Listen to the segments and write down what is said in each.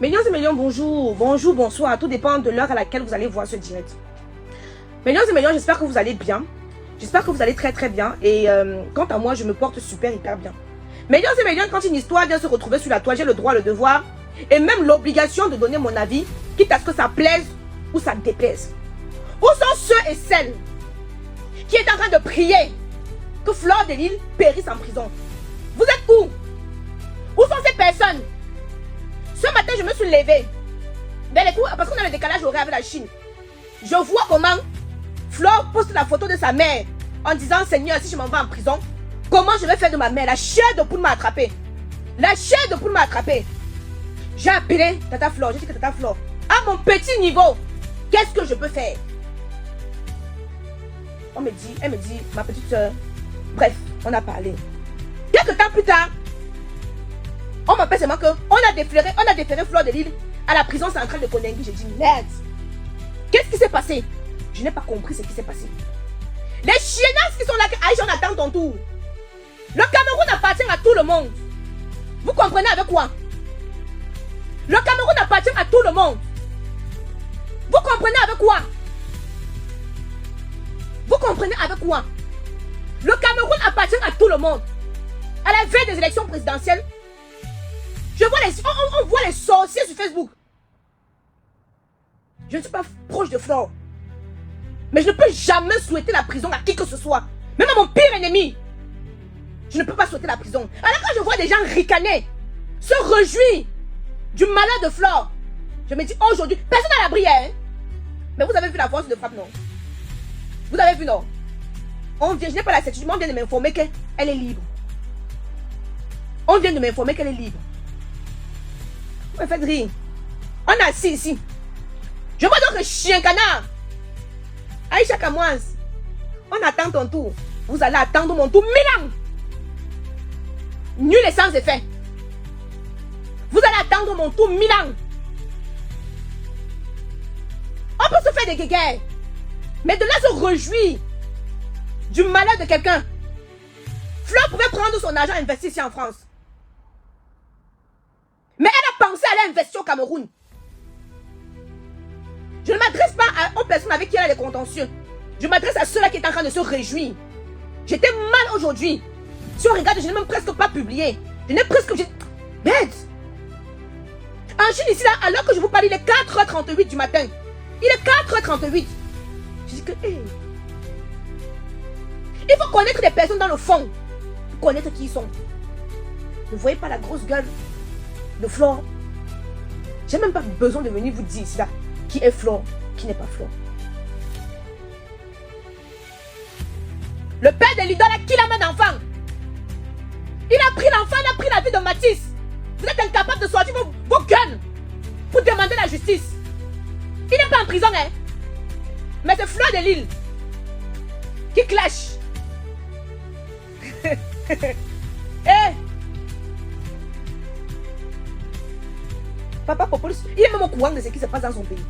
Millions et millions, bonjour, bonjour, bonsoir. Tout dépend de l'heure à laquelle vous allez voir ce direct. Millions et millions, j'espère que vous allez bien. J'espère que vous allez très très bien. Et quant à moi, je me porte super hyper bien. Millions et millions, quand une histoire vient se retrouver sur la toile, j'ai le droit, le devoir et même l'obligation de donner mon avis, quitte à ce que ça plaise ou ça déplaise. Où sont ceux et celles qui est en train de prier que Fleur de Lille périsse en prison? Vous êtes où? Où sont ces personnes? Ce matin, je me suis levée. Ben, les coups, parce qu'on a le décalage horaire avec la Chine. Je vois comment Fleur poste la photo de sa mère en disant: Seigneur, si je m'en vais en prison, comment je vais faire de ma mère? La chair de poule m'a attrapé. La chair de poule m'a attrapé. J'ai appelé Tata Fleur. J'ai dit que Tata Fleur, à mon petit niveau, qu'est-ce que je peux faire? Elle me dit, ma petite soeur. Bref, on a parlé. Quelques temps plus tard, on m'appelle seulement que on a déféré Fleur de Lille à la prison centrale de Konengi. J'ai dit merde. Qu'est-ce qui s'est passé? Je n'ai pas compris ce qui s'est passé. Les chiennasses qui sont là, Aïcha, on attend ton tour. Le Cameroun appartient à tout le monde. Vous comprenez avec quoi? Le Cameroun appartient à tout le monde. Vous comprenez avec quoi? Vous comprenez avec quoi? Le Cameroun appartient à tout le monde. À la veille des élections présidentielles, je vois on voit les sorciers sur Facebook. Je ne suis pas proche de Fleur. Mais je ne peux jamais souhaiter la prison à qui que ce soit. Même à mon pire ennemi. Je ne peux pas souhaiter la prison. Alors quand je vois des gens ricaner, se réjouir du malheur de Fleur, je me dis aujourd'hui, personne n'a l'abri, hein? Mais vous avez vu la force de frappe, non? Vous avez vu, non? Je n'ai pas la certitude, mais on vient de m'informer qu'elle est libre. On vient de m'informer qu'elle est libre. Vous me faites rire. On est assis ici. Je vois donc le chien canard. Aïcha Kamoise, on attend ton tour. Vous allez attendre mon tour 1000 ans. Nul et sans effet. Vous allez attendre mon tour 1000 ans. On peut se faire des guéguerres. Mais de là se réjouir du malheur de quelqu'un. Fleur pouvait prendre son argent et investir ici en France. Mais elle a pensé à aller investir au Cameroun. Je ne m'adresse pas aux personnes avec qui elle a des contentieux. Je m'adresse à ceux-là qui sont en train de se réjouir. J'étais mal aujourd'hui. Si on regarde, je n'ai même presque pas publié. Je n'ai presque... Bête. En Chine, ici, là, alors que je vous parle, il est 4h38 du matin. Il est 4h38. Je dis que... Hey. Il faut connaître les personnes dans le fond. Pour connaître qui ils sont. Ne voyez pas la grosse gueule de Fleur. J'ai même pas besoin de venir vous dire ici, là, qui est Fleur, qui n'est pas Fleur. Le père de l'idole a qui la main d'enfant. Il a pris l'enfant, il a pris la vie de Matisse. Vous êtes incapable de sortir vos gueules pour demander la justice. Il n'est pas en prison, hein. Mais c'est Fleur de Lille qui clash. Hey. Papa Populus, il est même au courant de ce qui se passe dans son pays.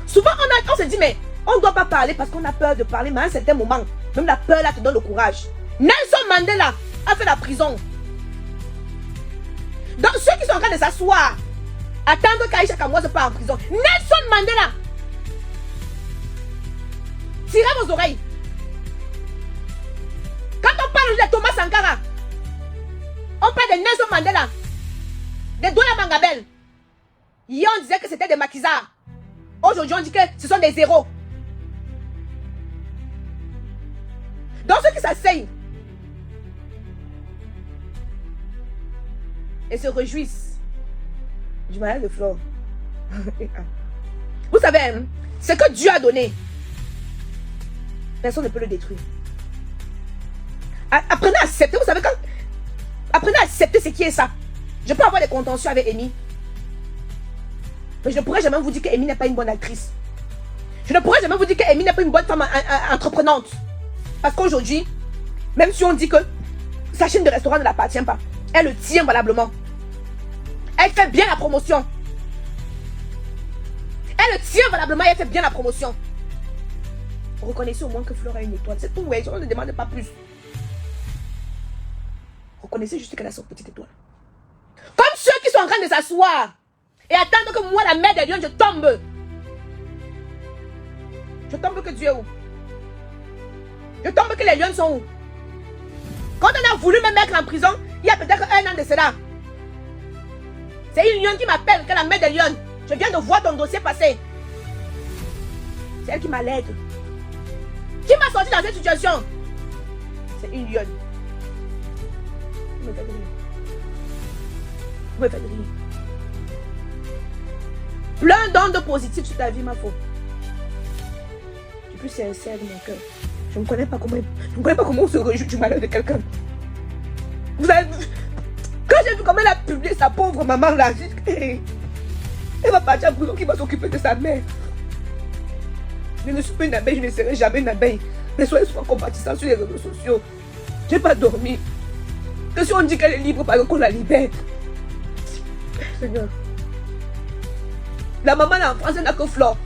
Souvent, on se dit, mais on ne doit pas parler parce qu'on a peur de parler. Mais à un certain moment, même la peur là te donne le courage. Nelson Mandela a fait la prison. Donc, ceux qui sont en train de s'asseoir, attendre qu'Aïcha Kamoise part en prison. Nelson Mandela. Tirez vos oreilles. Quand on parle de Thomas Sankara, on parle de Nelson Mandela, de Douala Mangabel. Hier, on disait que c'était des maquisards. Aujourd'hui, on dit que ce sont des zéros. Donc, ceux qui s'asseyent et se réjouissent du malheur de Fleur. Vous savez, hein, ce que Dieu a donné, personne ne peut le détruire. Apprenez à accepter. Vous savez, quand apprenez à accepter ce qui est ça. Je peux avoir des contentieux avec Amy. Mais je ne pourrais jamais vous dire qu'Amy n'est pas une bonne actrice. Je ne pourrais jamais vous dire qu'Amy n'est pas une bonne femme entreprenante. Parce qu'aujourd'hui, même si on dit que sa chaîne de restaurant ne l'appartient pas, elle le tient valablement. Elle fait bien la promotion. Elle le tient valablement et elle fait bien la promotion. Reconnaissez au moins que Fleur a une étoile. C'est tout, ouais, on ne demande pas plus. Reconnaissez juste qu'elle a son petite étoile. en train de s'asseoir et attendre que moi, la mère des lions, je tombe. Je tombe que Dieu est où? Je tombe que les lions sont où? Quand on a voulu me mettre en prison, il y a peut-être 1 an de cela. C'est une lionne qui m'appelle, que la mère des lions. Je viens de voir ton dossier passer. C'est elle qui m'a l'aide. Qui m'a sorti dans cette situation? C'est une lionne. Vous me faites rire. Vous me faites rire. Plein d'ondes positives sur ta vie, ma faute. Je suis plus sincère de mon cœur. Je ne connais pas comment on se réjouit du malheur de quelqu'un. Vous avez vu? Quand j'ai vu comment elle a publié sa pauvre maman là, j'ai dit, elle va partir en prison, qui va s'occuper de sa mère. Je ne suis pas une abeille, je ne serai jamais une abeille. Mais soyez souvent compatissants sur les réseaux sociaux. Je n'ai pas dormi. Que si on dit qu'elle est libre, parce qu'on la libère. Seigneur. La maman là en France, elle n'a que Flore.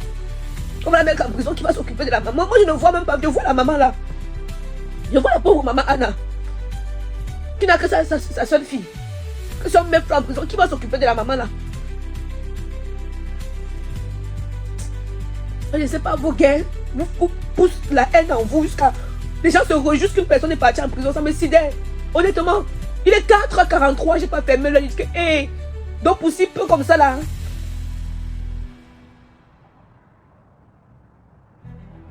On va la mettre en prison, qui va s'occuper de la maman. Moi, je ne vois même pas. Je vois la maman là. Je vois la pauvre maman Anna. Qui n'a que sa seule fille. Que si on met Flore en prison, qui va s'occuper de la maman là? Je ne sais pas, vos guerres vous poussent la haine en vous jusqu'à... Les gens se réjouissent qu'une personne est partie en prison. Ça me sidère. Honnêtement, il est 4h43, j'ai pas fermé l'œil. Hey, donc pour si peu comme ça là.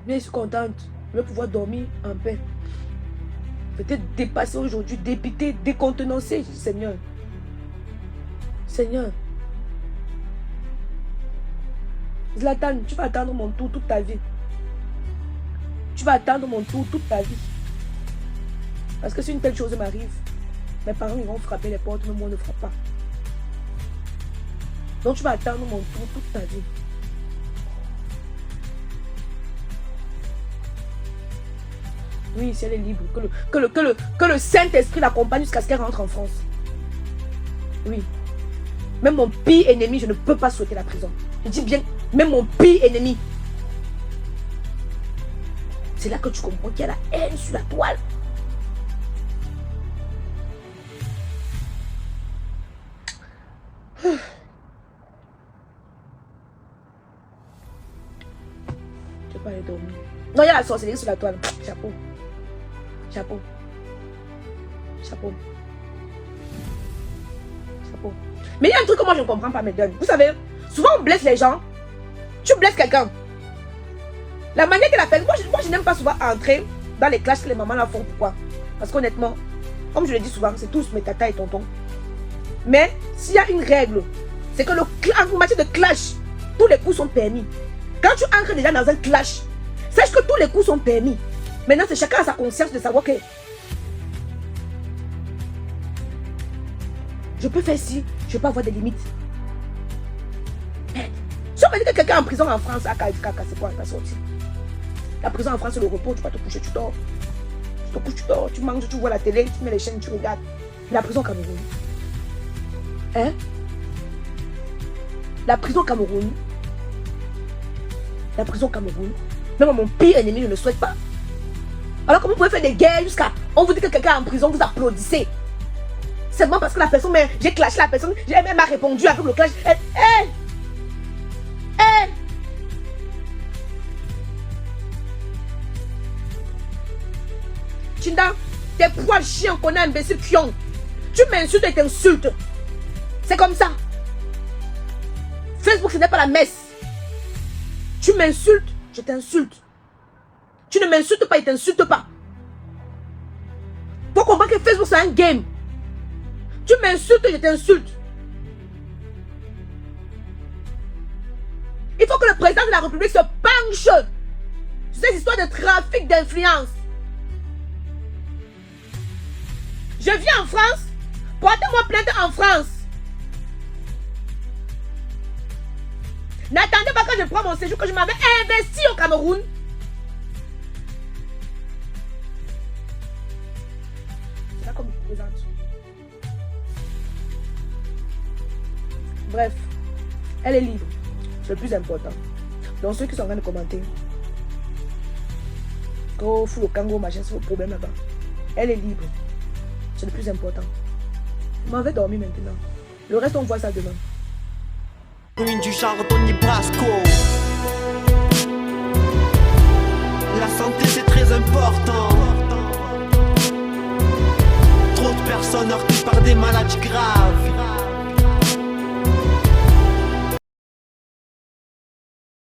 Mais je suis contente. Je vais pouvoir dormir en paix. Peut-être dépasser aujourd'hui, dépiter, décontenancer. Seigneur. Seigneur. Zlatan, tu vas attendre mon tour toute ta vie. Tu vas attendre mon tour toute ta vie. Parce que si une telle chose m'arrive, mes parents ils vont frapper les portes, mais moi on ne frappe pas. Donc tu vas attendre mon tour toute ta vie. Oui, si elle est libre, que le Saint-Esprit l'accompagne jusqu'à ce qu'elle rentre en France. Oui. Même mon pire ennemi, je ne peux pas souhaiter la prison. Je dis bien, même mon pire ennemi. C'est là que tu comprends qu'il y a la haine sur la toile. Je vais pas aller dormir. Non, il y a la sorcellerie sur la toile. Chapeau. Chapeau. Chapeau. Chapeau. Mais il y a un truc que moi je ne comprends pas, mesdames. Vous savez, souvent on blesse les gens. Tu blesses quelqu'un. La manière qu'elle a fait, moi je n'aime pas souvent entrer dans les clashs que les mamans là font. Pourquoi? Parce qu'honnêtement, comme je le dis souvent, c'est tous mes tatas et tontons. Mais s'il y a une règle, c'est que en matière de clash, tous les coups sont permis. Quand tu entres déjà dans un clash, sache que tous les coups sont permis. Maintenant, c'est chacun à sa conscience de savoir que je peux faire ci, je peux avoir des limites. Si on me dit que quelqu'un est en prison en France, c'est quoi? Il va sortir. La prison en France, c'est le repos, tu vas te coucher, tu dors. Tu te couches, tu dors, tu manges, tu vois la télé, tu mets les chaînes, tu regardes. Mais la prison au Cameroun. Hein? La prison au Cameroun. La prison au Cameroun. Même mon pire ennemi, je ne souhaite pas. Alors comment vous pouvez faire des guerres jusqu'à... On vous dit que quelqu'un est en prison, vous applaudissez. Seulement parce que la personne, mais j'ai clashé la personne, elle m'a répondu avec le clash. Elle. Chinda, t'es poils chien qu'on a imbécile pion. Tu m'insultes et t'insultes. C'est comme ça. Facebook, ce n'est pas la messe. Tu m'insultes, je t'insulte. Tu ne m'insultes pas, il ne t'insulte pas. Faut comprendre que Facebook, c'est un game. Tu m'insultes, je t'insulte. Il faut que le président de la République se penche sur ces histoires de trafic d'influence. Je viens en France, portez-moi plainte en France. N'attendez pas quand je prends mon séjour que je m'avais investi au Cameroun. C'est là comme je vous présente. Bref, elle est libre. C'est le plus important. Donc ceux qui sont en train de commenter, quand fou le kangourou machin, c'est le problème là-bas. Elle est libre. C'est le plus important. Je m'en vais dormir maintenant. Le reste, on voit ça demain. Ruine du genre Tony Brasco. La santé c'est très important. Trop de personnes heurtées par des maladies graves.